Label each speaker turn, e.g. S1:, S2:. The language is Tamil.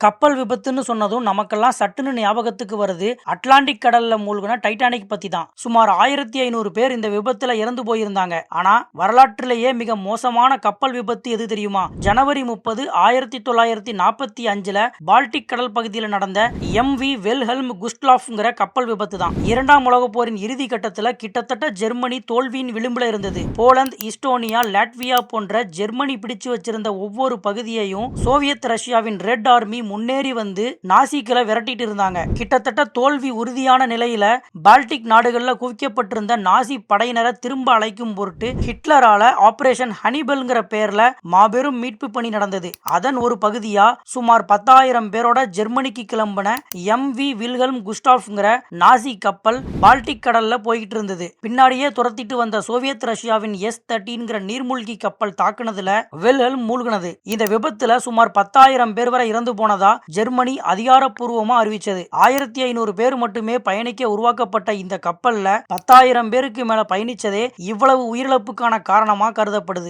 S1: கப்பல் விபத்துன்னு சொன்னதும் நமக்கெல்லாம் சட்டுன்னு ஞாபகத்துக்கு வருது அட்லாண்டிக் கடல்ல மூழ்கின டைட்டானிக் பத்தி தான். சுமார் 1500 பேர் இந்த விபத்துல இறந்து போயிருந்தாங்க. ஆனா வரலாற்றிலேயே மிக மோசமான கப்பல் விபத்து எது தெரியுமா? ஜனவரி 30, 1945ல பால்டிக் கடல் பகுதியில் நடந்த MV வெல்ஹெல்ம் குஸ்டாஃப்ங்கிற கப்பல் விபத்து தான். இரண்டாம் உலகப் போரின் இறுதி கட்டத்துல கிட்டத்தட்ட ஜெர்மனி தோல்வியின் விளிம்புல இருந்தது. போலந்து, ஈஸ்டோனியா, லாட்வியா போன்ற ஜெர்மனி பிடிச்சு வச்சிருந்த ஒவ்வொரு பகுதியையும் சோவியத் ரஷ்யாவின் ரெட் ஆர்மி முன்னேறி வந்து நாசிக்களை விரட்டிட்டு இருந்தாங்க. கிட்டத்தட்ட தோல்வி உறுதியான நிலையில பால்டிக் நாடுகள்ல குவிக்கப்பட்டிருந்த நாசி படையினரை திரும்ப அழைக்கும் பொருட்டு ஹிட்லரால ஆபரேஷன் ஹனிபல்ங்கிற பேர்ல மாபெரும் மீட்பு பணி நடந்தது. அதன் ஒரு பகுதியா சுமார் 10,000 பேரோட ஜெர்மனிக்கு கிளம்பின MV வில்ஹெல்ம் குஸ்டாஃப்ங்கிற நாசி கப்பல் பால்டிக் கடல்ல போய்கிட்டு இருந்தது. பின்னாடியே துரத்திட்டு வந்த சோவியத் ரஷ்யாவின் S-13ங்கிற நீர்மூழ்கி கப்பல் தாக்குனதுல வெல்ஹெல்ம் மூழ்கினது. இந்த விபத்துல சுமார் 10,000 பேர் வரை இறந்து போனதா ஜெர்மனி அதிகாரப்பூர்வமா அறிவிச்சது. 1500 பேர் மட்டுமே பயணிக்க உருவாக்கப்பட்ட இந்த கப்பல்ல 10,000 பேருக்கு மேல பயணிச்சதே இவ்வளவு உயிரிழப்புக்கான காரணமா கருதப்படுது.